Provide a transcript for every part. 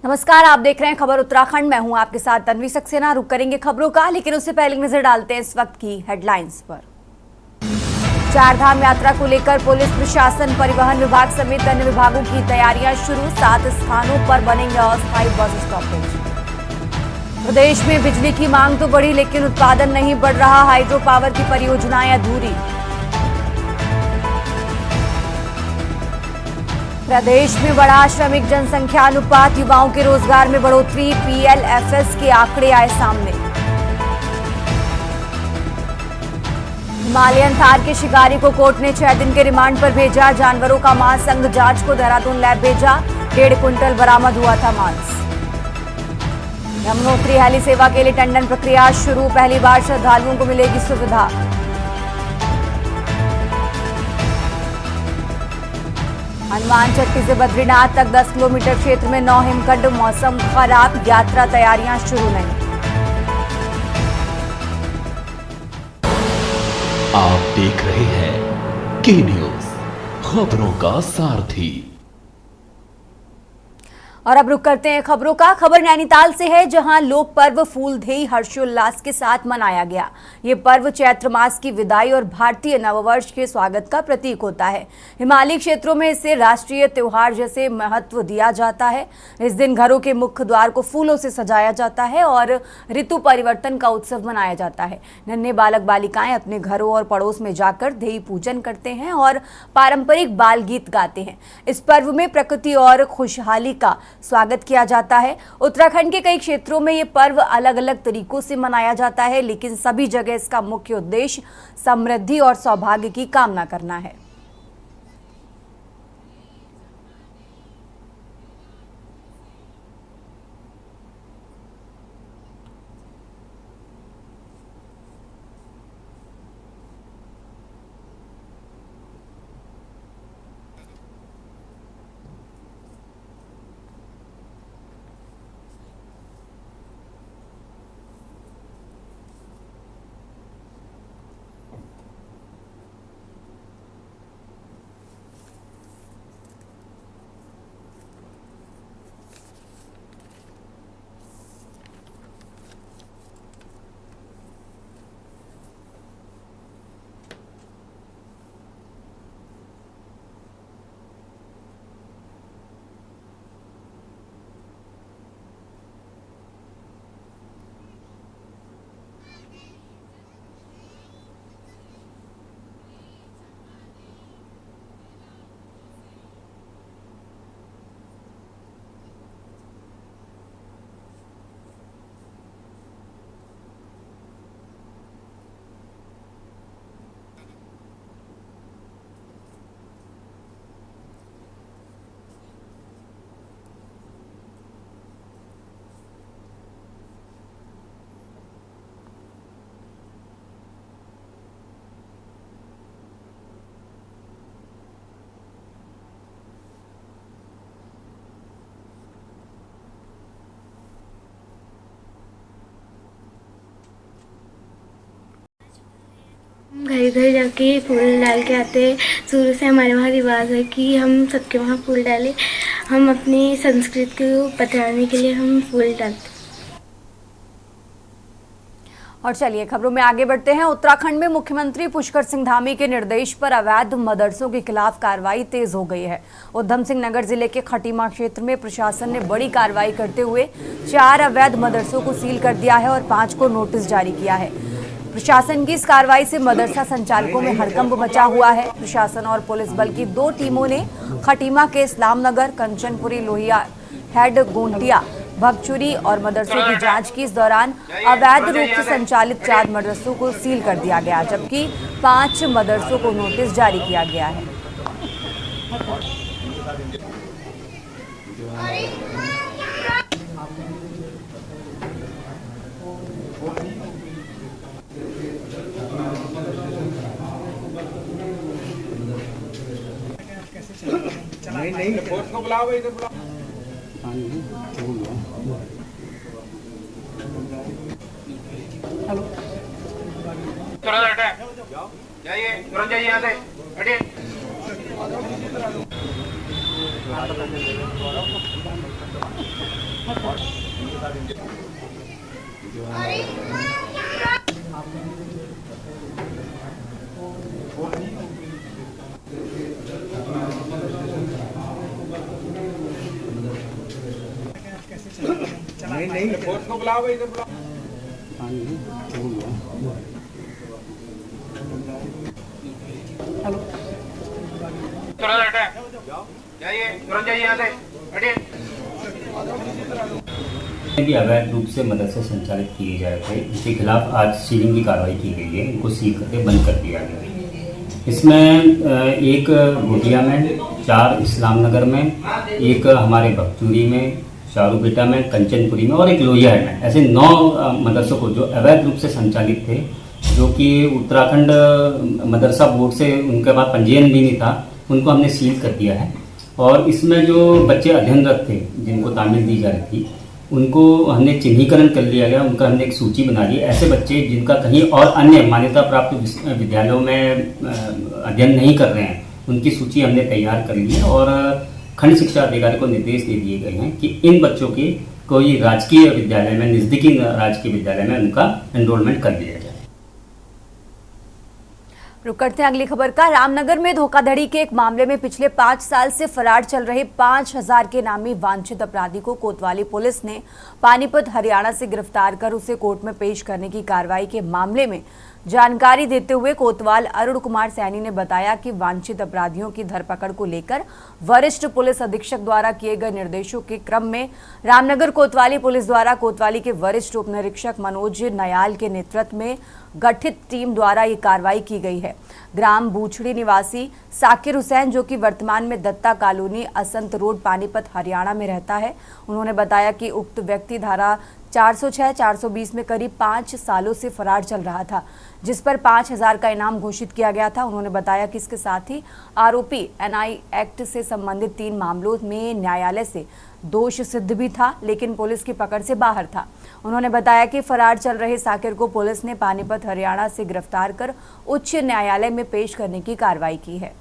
नमस्कार, आप देख रहे हैं खबर उत्तराखंड। मैं हूं आपके साथ तन्वी सक्सेना। रुक करेंगे खबरों का, लेकिन उससे पहले नजर डालते हैं इस वक्त की हेडलाइंस पर। चारधाम यात्रा को लेकर पुलिस प्रशासन, परिवहन विभाग समेत अन्य विभागों की तैयारियां शुरू। 7 स्थानों पर बनेंगे अस्थायी बस स्टॉपेज। प्रदेश में बिजली की मांग तो बढ़ी, लेकिन उत्पादन नहीं बढ़ रहा। हाइड्रो पावर की परियोजनाएं अधूरी। प्रदेश में बढ़ा श्रमिक जनसंख्या अनुपात, युवाओं के रोजगार में बढ़ोतरी। PLFS के आंकड़े आए सामने। हिमालयन थार के शिकारी को कोर्ट ने 6 दिन के रिमांड पर भेजा। जानवरों का महासंघ जांच को देहरादून लैब भेजा। 1.5 क्विंटल बरामद हुआ था मांस। यमुनोत्री हेली सेवा के लिए टेंडर प्रक्रिया शुरू। पहली बार श्रद्धालुओं को मिलेगी सुविधा। हनुमान चट्टी से बद्रीनाथ तक 10 किलोमीटर क्षेत्र में 9 हिमखंड। मौसम खराब, यात्रा तैयारियां शुरू नहीं। आप देख रहे हैं के न्यूज, खबरों का सारथी। और अब रुक करते हैं खबरों का। खबर नैनीताल से है, जहां लोक पर्व फूलदेई हर्षोल्लास के साथ मनाया गया। ये पर्व चैत्र मास की विदाई और भारतीय नववर्ष के स्वागत का प्रतीक होता है। हिमालयी क्षेत्रों में इसे राष्ट्रीय त्योहार जैसे महत्व दिया जाता है। इस दिन घरों के मुख्य द्वार को फूलों से सजाया जाता है और ऋतु परिवर्तन का उत्सव मनाया जाता है। नन्हे बालक बालिकाएं अपने घरों और पड़ोस में जाकर देई पूजन करते हैं और पारंपरिक बाल गीत गाते हैं। इस पर्व में प्रकृति और खुशहाली का स्वागत किया जाता है। उत्तराखंड के कई क्षेत्रों में ये पर्व अलग अलग तरीकों से मनाया जाता है, लेकिन सभी जगह इसका मुख्य उद्देश्य समृद्धि और सौभाग्य की कामना करना है। घर घर जाके फूल डाल के आते हैं। शुरू से हमारे वहाँ रिवाज है कि हम सबके वहाँ फूल डालें। हम अपनी संस्कृति को बचाने के लिए हम फूल डालते हैं। और चलिए खबरों में आगे बढ़ते हैं। उत्तराखंड में मुख्यमंत्री पुष्कर सिंह धामी के निर्देश पर अवैध मदरसों के खिलाफ कार्रवाई तेज हो गई है। उधम सिंह नगर जिले के खटीमा क्षेत्र में प्रशासन ने बड़ी कार्रवाई करते हुए 4 अवैध मदरसों को सील कर दिया है और 5 को नोटिस जारी किया है। प्रशासन की इस कार्रवाई से मदरसा संचालकों में हड़कंप मचा हुआ है। प्रशासन और पुलिस बल की 2 टीमों ने खटीमा के इस्लाम नगर, कंचनपुरी, लोहिया हेड, गोंटिया, भगचुरी और मदरसों की जांच की। इस दौरान अवैध रूप से संचालित 4 मदरसों को सील कर दिया गया, जबकि 5 मदरसों को नोटिस जारी किया गया है। नहीं फोर्स को बुलाओ, इधर बुलाओ। हेलो, तुरंत हटे, जाइए, तुरंत जाइए यहाँ से, हटिए। फोर्स को बुलाओ भाई, इधर बुलाओ। तुरंत हटें, जाइए, तुरंत जाइए यहाँ से, हटिए। भी अवैध रूप से मदरसे संचालित किए जा रहे थे, इनके खिलाफ आज सीलिंग की कार्रवाई की गई है। इनको सील करके बंद कर दिया गया है। इसमें एक गोटिया में, 4 इस्लाम नगर में, एक हमारे भक्तूरी में, शारूपेटा में, कंचनपुरी में और एक लोहिया में, ऐसे 9 मदरसों को जो अवैध रूप से संचालित थे, जो कि उत्तराखंड मदरसा बोर्ड से उनके पास पंजीयन भी नहीं था, उनको हमने सील कर दिया है। और इसमें जो बच्चे अध्ययनरत थे, जिनको तामील दी जा रही थी, उनको हमने चिन्हीकरण कर लिया गया। उनका हमने एक सूची बना ली। ऐसे बच्चे जिनका कहीं और अन्य मान्यता प्राप्त विद्यालयों में अध्ययन नहीं कर रहे हैं, उनकी सूची हमने तैयार कर ली है और खंड शिक्षा अधिकारी को निर्देश दे दिए गए हैं कि इन बच्चों की कोई राजकीय विद्यालय में, नज़दीकी राजकीय विद्यालय में उनका एनरोलमेंट कर दिया जाए। रुक करते हैं अगली खबर का। रामनगर में धोखाधड़ी के एक मामले में पिछले 5 साल से फरार चल रहे 5000 के नामी वांछित अपराधी को कोतवाली पुलिस ने पानीपत हरियाणा से गिरफ्तार कर उसे कोर्ट में पेश करने की कार्रवाई के मामले में जानकारी देते हुए कोतवाल अरुण कुमार सैनी ने बताया कि वांछित अपराधियों की धरपकड़ को लेकर वरिष्ठ पुलिस अधीक्षक द्वारा किए गए निर्देशों के क्रम में रामनगर कोतवाली पुलिस द्वारा कोतवाली के वरिष्ठ उप निरीक्षक मनोज नयाल के नेतृत्व में गठित टीम द्वारा ये कार्रवाई की गई है। ग्राम बूछड़ी निवासी साकिर हुसैन, जो कि वर्तमान में दत्ता कॉलोनी, असंत रोड, पानीपत हरियाणा में रहता है, उन्होंने बताया कि उक्त व्यक्ति धारा 406, 420 में करीब 5 सालों से फरार चल रहा था, जिस पर 5000 का इनाम घोषित किया गया था। उन्होंने बताया कि इसके साथ ही आरोपी एनआई एक्ट से संबंधित 3 मामलों में न्यायालय से दोष सिद्ध भी था, लेकिन पुलिस की पकड़ से बाहर था। उन्होंने बताया कि फरार चल रहे साकिर को पुलिस ने पानीपत हरियाणा से गिरफ्तार कर उच्च न्यायालय में पेश करने की कार्रवाई की है।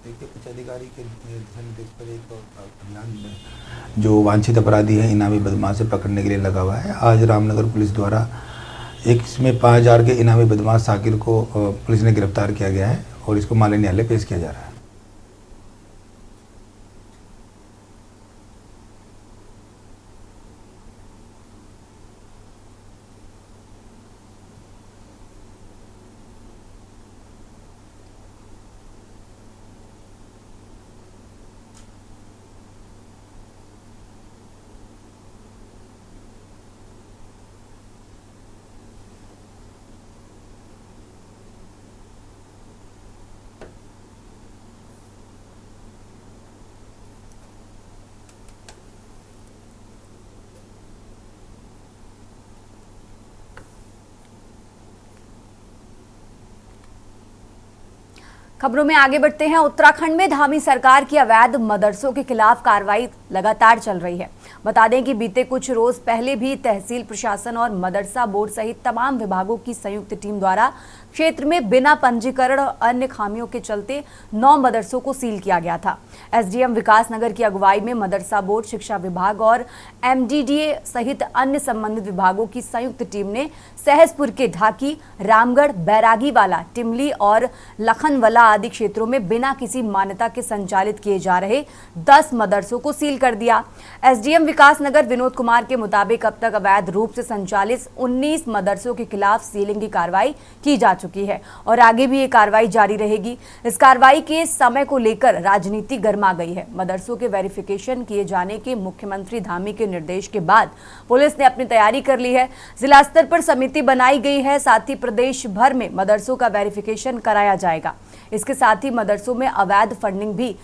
देखिए, उच्च अधिकारी के निर्देश पर एक अभियान जो वांछित अपराधी हैं, इनामी बदमाश से पकड़ने के लिए लगा हुआ है। आज रामनगर पुलिस द्वारा एक इसमें 5000 के इनामी बदमाश साकिर को पुलिस ने गिरफ्तार किया गया है और इसको माननीय न्यायालय पेश किया जा रहा है। खबरों में आगे बढ़ते हैं। उत्तराखंड में धामी सरकार की अवैध मदरसों के खिलाफ कार्रवाई लगातार चल रही है। बता दें कि बीते कुछ रोज पहले भी तहसील प्रशासन और मदरसा बोर्ड सहित तमाम विभागों की संयुक्त टीम द्वारा क्षेत्र में बिना पंजीकरण और अन्य खामियों के चलते 9 मदरसों को सील किया गया था। एसडीएम विकास नगर की अगुवाई में मदरसा बोर्ड, शिक्षा विभाग और एमडीडीए सहित अन्य संबंधित विभागों की संयुक्त टीम ने सहसपुर के ढाकी, रामगढ़, बैरागीवाला, टिमली और लखनवाला आदि क्षेत्रों में बिना किसी मान्यता के संचालित किए जा रहे 10 मदरसों को सील कर दिया। एसडीएम विकास नगर विनोद कुमार के मुताबिक अब तक अवैध रूप से संचालित 19 मदरसों के खिलाफ सीलिंग की कार्रवाई की जा चुकी है और आगे भी ये कार्रवाई जारी रहेगी। इस कार्रवाई के समय को लेकर राजनीति गर्मा गई है। मदरसों के वेरिफिकेशन किए जाने के मुख्यमंत्री धामी के निर्देश के बाद पुलिस ने अपनी तैयारी कर ली है। जिला स्तर पर समिति बनाई गई है। साथ ही प्रदेश भर में मदरसों का वेरिफिकेशन कराया जाएगा। इसके साथ ही मदरसों में अवैध फंडिंग भी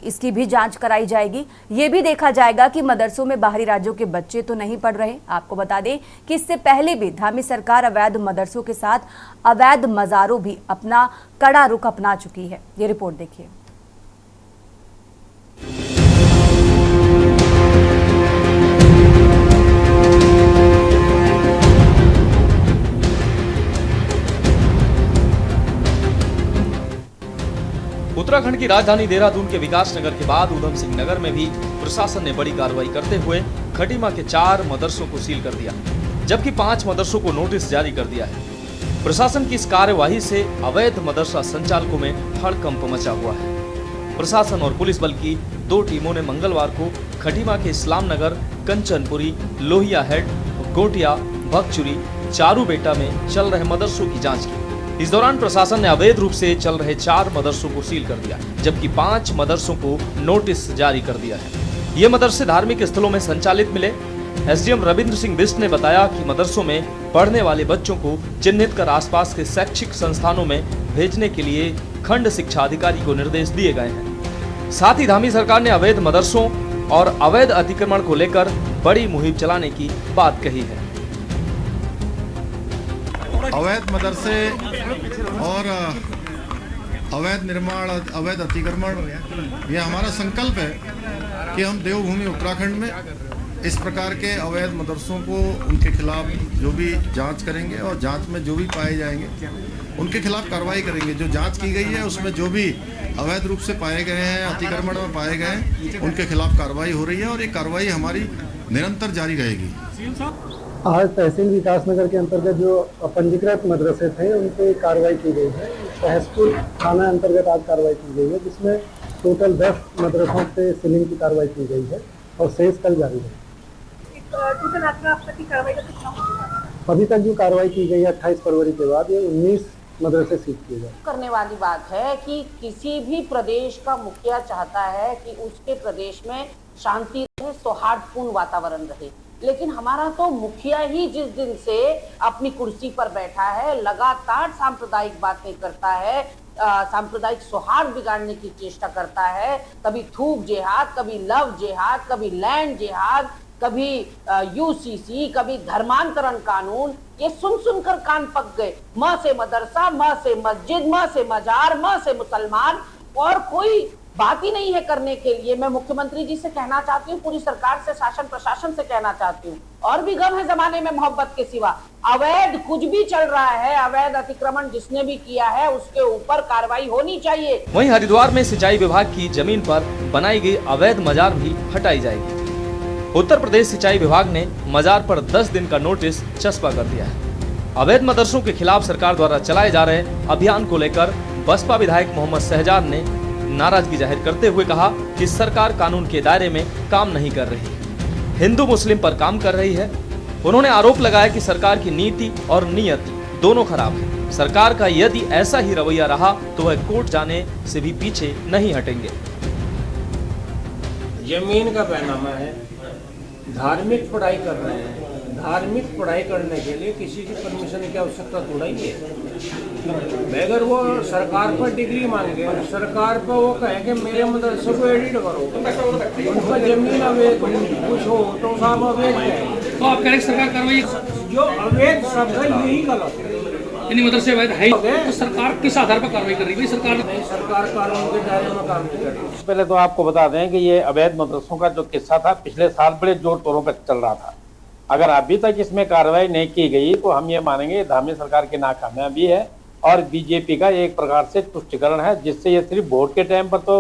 इसकी भी जांच कराई जाएगी। ये भी देखा जाएगा कि मदरसों में बाहरी राज्यों के बच्चे तो नहीं पढ़ रहे। आपको बता दें कि इससे पहले भी धामी सरकार अवैध मदरसों के साथ अवैध मज़ारों भी अपना कड़ा रुख अपना चुकी है। ये रिपोर्ट देखिए। उत्तराखंड की राजधानी देहरादून के विकास नगर के बाद उधम सिंह नगर में भी प्रशासन ने बड़ी कार्रवाई करते हुए खटीमा के 4 मदरसों को सील कर दिया, जबकि 5 मदरसों को नोटिस जारी कर दिया है। प्रशासन की इस कार्यवाही से अवैध मदरसा संचालकों में हड़कंप मचा हुआ है। प्रशासन और पुलिस बल की 2 टीमों ने मंगलवार को खटीमा के इस्लाम नगर, कंचनपुरी, लोहिया हेड, गोटिया, भगचुरी, चारूबेटा में चल रहे मदरसों की जांच की। इस दौरान प्रशासन ने अवैध रूप से चल रहे 4 मदरसों को सील कर दिया, जबकि 5 मदरसों को नोटिस जारी कर दिया है। ये मदरसे धार्मिक स्थलों में संचालित मिले। एसडीएम रविंद्र सिंह बिष्ट ने बताया कि मदरसों में पढ़ने वाले बच्चों को चिन्हित कर आसपास के शैक्षिक संस्थानों में भेजने के लिए खंड शिक्षा अधिकारी को निर्देश दिए गए हैं। साथ ही धामी सरकार ने अवैध मदरसों और अवैध अतिक्रमण को लेकर बड़ी मुहिम चलाने की बात कही है। अवैध मदरसे और अवैध निर्माण, अवैध अतिक्रमण, यह हमारा संकल्प है कि हम देवभूमि उत्तराखंड में इस प्रकार के अवैध मदरसों को, उनके खिलाफ जो भी जांच करेंगे और जांच में जो भी पाए जाएंगे उनके खिलाफ कार्रवाई करेंगे। जो जांच की गई है उसमें जो भी अवैध रूप से पाए गए हैं, अतिक्रमण में पाए गए हैं, उनके खिलाफ कार्रवाई हो रही है और ये कार्रवाई हमारी निरंतर जारी रहेगी। आज तहसील विकास नगर के अंतर्गत जो अपंजीकृत मदरसे थे उन पर कार्रवाई की गई है। सहसपुर थाना अंतर्गत आज कार्रवाई की गई है, जिसमें टोटल 10 मदरसों पे सीलिंग की कार्रवाई की गई है और शेष कल जारी है। अभी तक जो कार्रवाई की गई है 28 फरवरी के बाद ये 19 मदरसे सील किए गए। करने वाली बात है कि किसी भी प्रदेश का मुखिया चाहता है कि उसके प्रदेश में शांति रहे, सौहार्दपूर्ण वातावरण रहे, लेकिन हमारा तो मुखिया ही जिस दिन से अपनी कुर्सी पर बैठा है लगातार सांप्रदायिक बातें करता है, सांप्रदायिक सौहार्द बिगाड़ने की चेष्टा करता है। कभी थूक जिहाद, कभी लव जिहाद, कभी लैंड जिहाद, कभी यूसीसी, कभी धर्मांतरण कानून। ये सुन सुनकर कान पक गए। म से मदरसा, म से मस्जिद, म से मजार, म से मुसलमान, और कोई बात ही नहीं है करने के लिए। मैं मुख्यमंत्री जी से कहना चाहती हूँ, पूरी सरकार से, शासन प्रशासन से कहना चाहती हूँ, और भी गम है जमाने में मोहब्बत के सिवा। अवैध कुछ भी चल रहा है, अवैध अतिक्रमण जिसने भी किया है उसके ऊपर कार्रवाई होनी चाहिए। वहीं हरिद्वार में सिंचाई विभाग की जमीन पर बनाई गई अवैध मजार भी हटाई जाएगी। उत्तर प्रदेश सिंचाई विभाग ने मजार पर 10 दिन का नोटिस चस्पा कर दिया है। अवैध मदरसों के खिलाफ सरकार द्वारा चलाए जा रहे अभियान को लेकर बसपा विधायक मोहम्मद शहजाद ने नाराजगी जाहिर करते हुए कहा कि सरकार कानून के दायरे में काम नहीं कर रही, हिंदू मुस्लिम पर काम कर रही है। उन्होंने आरोप लगाया कि सरकार की नीति और नियति दोनों खराब है। सरकार का यदि ऐसा ही रवैया रहा तो वह कोर्ट जाने से भी पीछे नहीं हटेंगे। जमीन का पैनामा है, धार्मिक पढ़ाई कर रहे हैं, धार्मिक पढ़ाई करने के लिए किसी की परमिशन की आवश्यकता थोड़ा ही है। अगर वो सरकार पर डिग्री मांगे, सरकार पर वो कहे कि मेरे मदरसे को एडिट करो, उनका जमीन अवैध कुछ हो तो साहब अवैध है, तो आप करें सरकार कार्रवाई। जो अवैध शब्द है यही गलत है। यानी मदरसे अवैध है तो सरकार किस आधार पर कार्रवाई कर रही है? सरकार कानून के दायरे में काम नहीं कर रही। पहले तो आपको बता दें कि ये अवैध मदरसों का जो किस्सा था पिछले साल बड़े जोर तोरों पर चल रहा था। अगर अभी तक इसमें कार्रवाई नहीं की गई तो हम ये मानेंगे धामी सरकार की नाकामयाबी है और बीजेपी का एक प्रकार से तुष्टिकरण है, जिससे ये सिर्फ वोट के टाइम पर तो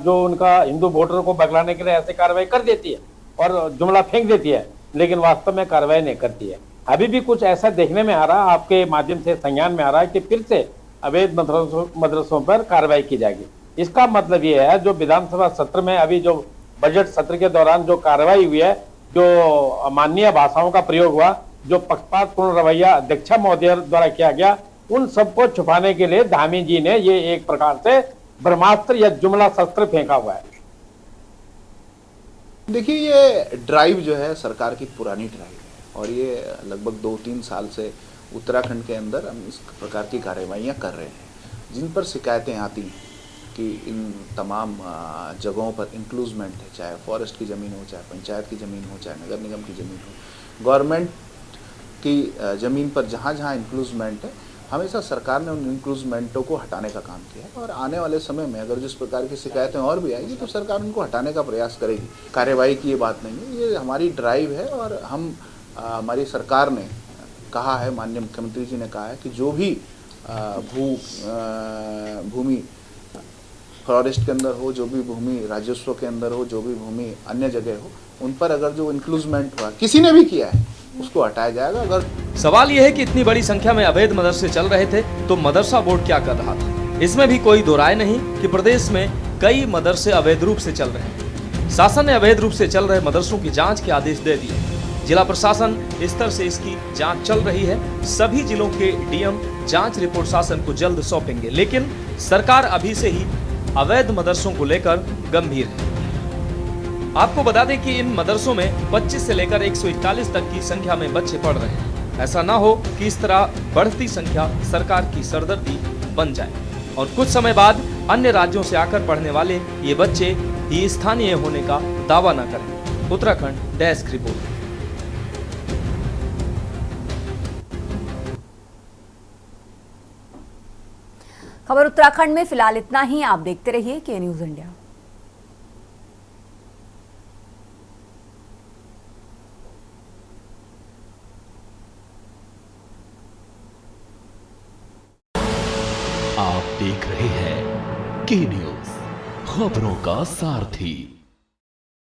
जो उनका हिंदू वोटर को बगलाने के लिए ऐसे कार्रवाई कर देती है और जुमला फेंक देती है, लेकिन वास्तव में कार्रवाई नहीं करती है। अभी भी कुछ ऐसा देखने में आ रहा है, आपके माध्यम से संज्ञान में आ रहा है कि फिर से अवैध मदरसों पर कार्रवाई की जाएगी। इसका मतलब ये है जो विधानसभा सत्र में अभी जो बजट सत्र के दौरान जो कार्रवाई हुई है, जो माननीय भाषाओं का प्रयोग हुआ, जो पक्षपातपूर्ण रवैया अध्यक्षा महोदय द्वारा किया गया, उन सबको छुपाने के लिए धामी जी ने ये एक प्रकार से ब्रह्मास्त्र या जुमला शस्त्र फेंका हुआ है। देखिए, ये ड्राइव जो है सरकार की पुरानी ड्राइव है और ये लगभग 2-3 साल से उत्तराखंड के अंदर हम इस प्रकार की कार्रवाइयाँ कर रहे हैं, जिन पर शिकायतें आती हैं कि इन तमाम जगहों पर इंक्लूजमेंट है, चाहे फॉरेस्ट की ज़मीन हो, चाहे पंचायत की ज़मीन हो, चाहे नगर निगम की ज़मीन हो, गवर्नमेंट की ज़मीन पर जहाँ जहाँ इंक्लूजमेंट है, हमेशा सरकार ने उन इंक्लूजमेंटों को हटाने का काम किया है और आने वाले समय में अगर जिस प्रकार की शिकायतें और भी आएगी तो सरकार उनको हटाने का प्रयास करेगी। कार्रवाई की ये बात नहीं है, ये हमारी ड्राइव है और हमारी सरकार ने कहा है, माननीय मुख्यमंत्री जी ने कहा है कि जो भी भूमि फॉरेस्ट के अंदर हो, जो भी भूमि राजस्व के अंदर हो, जो भी भूमि अन्य जगह हो, उन पर अगर जो इंक्लूजमेंट हुआ किसी ने भी किया है उसको हटाया जाएगा। अगर सवाल यह है कि इतनी बड़ी संख्या में अवैध मदरसे चल रहे थे तो मदरसा बोर्ड क्या कर रहा था? इसमें भी कोई दो राय नहीं कि प्रदेश में कई मदरसे अवैध रूप से चल रहे हैं। शासन ने अवैध रूप से चल रहे मदरसों की जांच के आदेश दे दिए। जिला प्रशासन स्तर से इसकी जांच चल रही है। सभी जिलों के डीएम जांच रिपोर्ट शासन को जल्द सौंपेंगे, लेकिन सरकार अभी से ही अवैध मदरसों को लेकर गंभीर है। आपको बता दें कि इन मदरसों में 25 से लेकर 141 तक की संख्या में बच्चे पढ़ रहे हैं। ऐसा ना हो कि इस तरह बढ़ती संख्या सरकार की सरदर्दी बन जाए और कुछ समय बाद अन्य राज्यों से आकर पढ़ने वाले ये बच्चे ही स्थानीय होने का दावा न करें। Uttarakhand desk report. खबर उत्तराखंड में फिलहाल इतना ही। आप देखते रहिए के न्यूज इंडिया। आप देख रहे हैं के न्यूज, खबरों का सारथी।